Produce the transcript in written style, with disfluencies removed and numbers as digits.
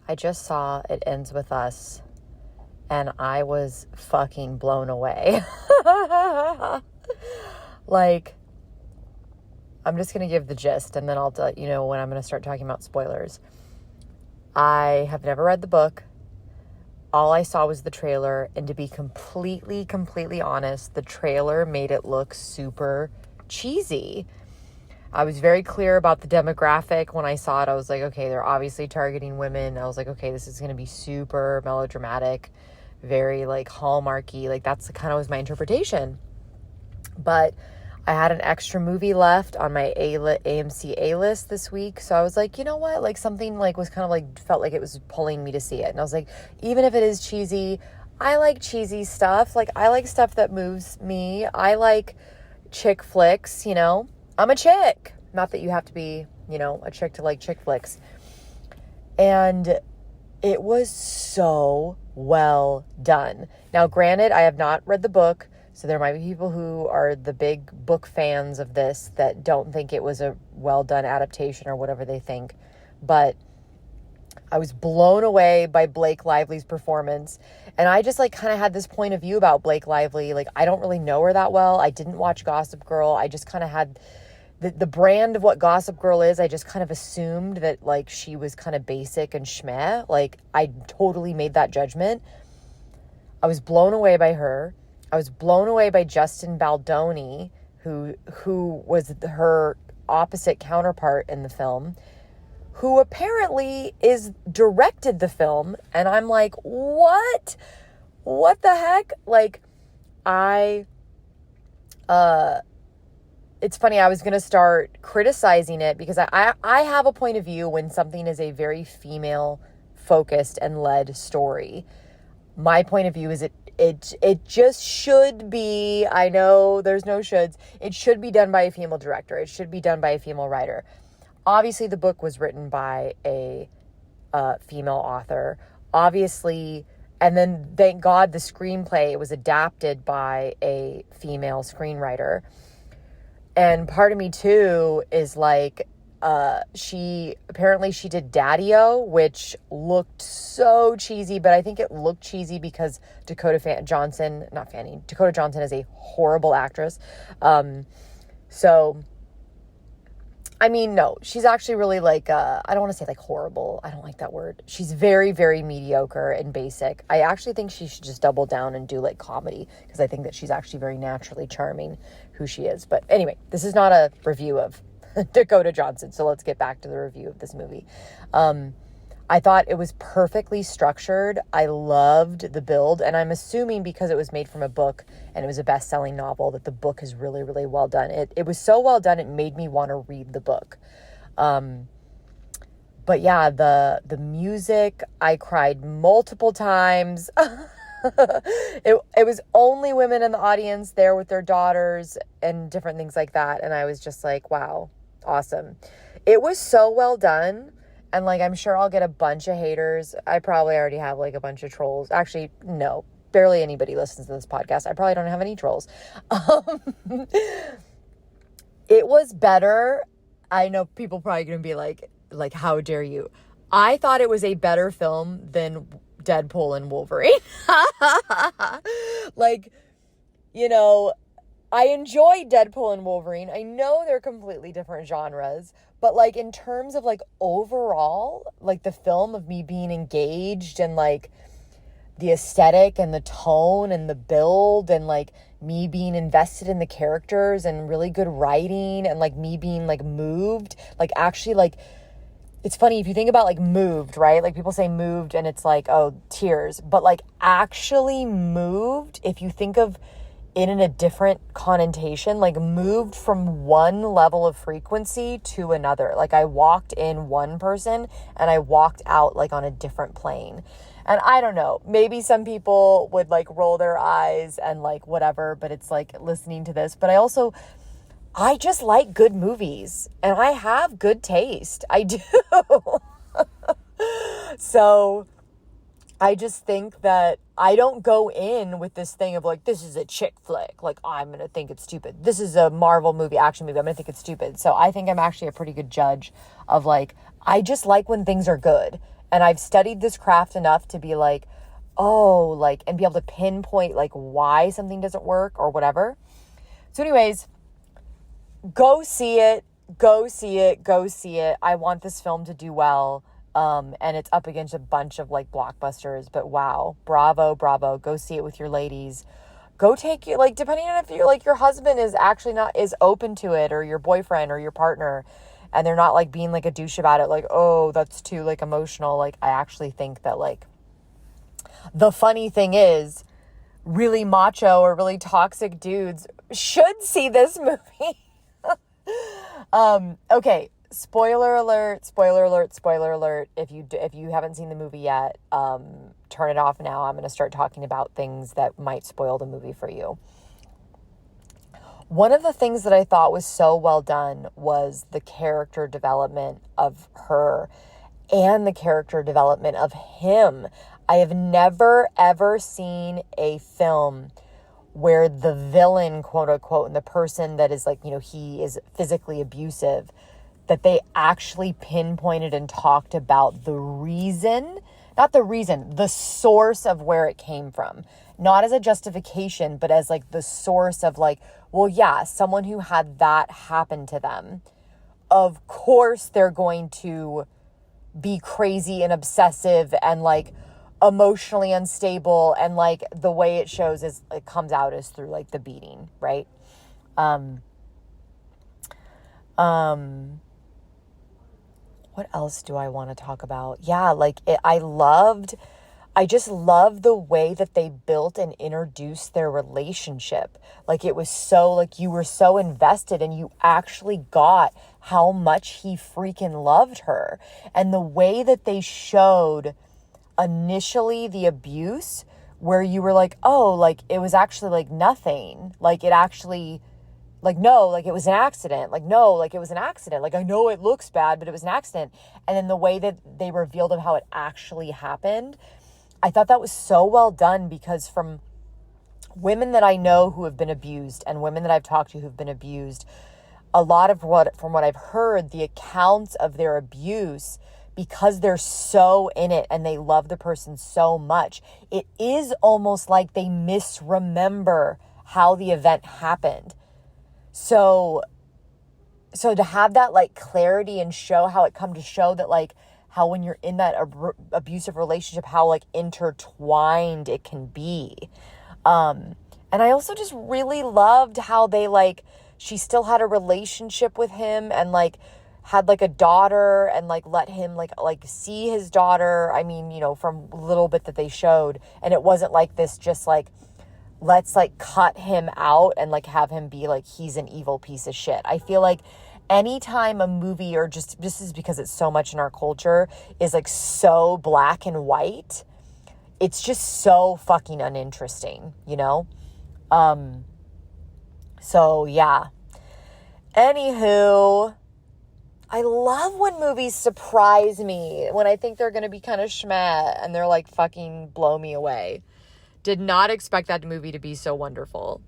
I just saw It Ends With Us, and I was fucking blown away. Like, I'm just going to give the gist, and then I'll let you know when I'm going to start talking about spoilers. I have never read the book. All I saw was the trailer, and to be completely honest, the trailer made it look super cheesy. I was very clear about the demographic when I saw it. I was like, okay, they're obviously targeting women. I was like, okay, this is going to be super melodramatic, very like Hallmarky. Like that's kind of was my interpretation. But I had an extra movie left on my AMC A-list this week. So I was like, you know what? Like something like was kind of like, felt like it was pulling me to see it. And I was like, even if it is cheesy, I like cheesy stuff. Like I like stuff that moves me. I like chick flicks, you know. I'm a chick. Not that you have to be, you know, a chick to like chick flicks. And it was so well done. Now, granted, I have not read the book, so there might be people who are the big book fans of this that don't think it was a well done adaptation or whatever they think. But I was blown away by Blake Lively's performance. And I just like kind of had this point of view about Blake Lively. Like, I don't really know her that well. I didn't watch Gossip Girl. I just kind of had the brand of what Gossip Girl is. I just kind of assumed that like she was kind of basic and schmeh. Like I totally made that judgment. I was blown away by her. I was blown away by Justin Baldoni, who was her opposite counterpart in the film, who apparently directed the film. And I'm like, what the heck? Like it's funny, I was going to start criticizing it because I have a point of view when something is a very female-focused and led story. My point of view is it just should be, I know there's no shoulds, it should be done by a female director. It should be done by a female writer. Obviously, the book was written by a female author. Obviously, and then thank God the screenplay was adapted by a female screenwriter. And part of me too is like, she did Daddy-O, which looked so cheesy, but I think it looked cheesy because Dakota Johnson is a horrible actress. So, I mean, no, she's actually really like, I don't want to say like horrible. I don't like that word. She's very, very mediocre and basic. I actually think she should just double down and do like comedy because I think that she's actually very naturally charming who she is. But anyway, this is not a review of Dakota Johnson. So let's get back to the review of this movie. I thought it was perfectly structured. I loved the build, and I'm assuming because it was made from a book and it was a best-selling novel that the book is really, really well done. It was so well done, it made me want to read the book. But yeah, the music, I cried multiple times. It was only women in the audience there with their daughters and different things like that, and I was just like, wow, awesome. It was so well done. And, like, I'm sure I'll get a bunch of haters. I probably already have, like, a bunch of trolls. Actually, no. Barely anybody listens to this podcast. I probably don't have any trolls. It was better. I know people probably going to be like, how dare you? I thought it was a better film than Deadpool and Wolverine. Like, you know, I enjoy Deadpool and Wolverine. I know they're completely different genres. But, like, in terms of, like, overall, like, the film of me being engaged and, like, the aesthetic and the tone and the build and, like, me being invested in the characters and really good writing and, like, me being, like, moved, like, actually, like, it's funny, if you think about, like, moved, right? Like, people say moved and it's like, oh, tears. But, like, actually moved, if you think of it in a different connotation, like moved from one level of frequency to another. Like I walked in one person and I walked out like on a different plane. And I don't know, maybe some people would like roll their eyes and like whatever, but it's like listening to this. But I just like good movies and I have good taste. I do. So I just think that I don't go in with this thing of like, this is a chick flick. Like, I'm going to think it's stupid. This is a Marvel movie, action movie. I'm going to think it's stupid. So I think I'm actually a pretty good judge of like, I just like when things are good. And I've studied this craft enough to be like, oh, like, and be able to pinpoint like why something doesn't work or whatever. So anyways, go see it. Go see it. Go see it. I want this film to do well. And it's up against a bunch of like blockbusters, but wow, bravo, bravo. Go see it with your ladies. Go take you, like, depending on if you're like your husband is actually is open to it, or your boyfriend or your partner, and they're not like being like a douche about it. Like, oh, that's too like emotional. Like, I actually think that like the funny thing is really macho or really toxic dudes should see this movie. Okay. Spoiler alert, spoiler alert, spoiler alert. If you haven't seen the movie yet, turn it off now. I'm going to start talking about things that might spoil the movie for you. One of the things that I thought was so well done was the character development of her and the character development of him. I have never, ever seen a film where the villain, quote unquote, and the person that is like, you know, he is physically abusive, that they actually pinpointed and talked about the reason, not the reason, the source of where it came from. Not as a justification, but as like the source of like, well, yeah, someone who had that happen to them, of course they're going to be crazy and obsessive and like emotionally unstable, and like the way it shows is it comes out is through like the beating, right? What else do I want to talk about? Yeah, like I just love the way that they built and introduced their relationship. Like, it was so, like, you were so invested and you actually got how much he freaking loved her. And the way that they showed initially the abuse, where you were like, oh, like, it was actually like nothing. Like, it actually, like, no, like, it was an accident. Like, no, like, it was an accident. Like, I know it looks bad, but it was an accident. And then the way that they revealed of how it actually happened, I thought that was so well done, because from women that I know who have been abused and women that I've talked to who've been abused, a lot of from what I've heard, the accounts of their abuse, because they're so in it and they love the person so much, it is almost like they misremember how the event happened. So to have that like clarity and show how it come to show that like how when you're in that abusive relationship, how like intertwined it can be. And I also just really loved how they like, she still had a relationship with him and like had like a daughter and like let him like see his daughter. I mean, you know, from a little bit that they showed, and it wasn't like this just like, let's like cut him out and like have him be like, he's an evil piece of shit. I feel like anytime a movie, or just this is because it's so much in our culture, is like so black and white, it's just so fucking uninteresting, you know? So yeah. Anywho, I love when movies surprise me, when I think they're going to be kind of schmeh and they're like fucking blow me away. Did not expect that movie to be so wonderful.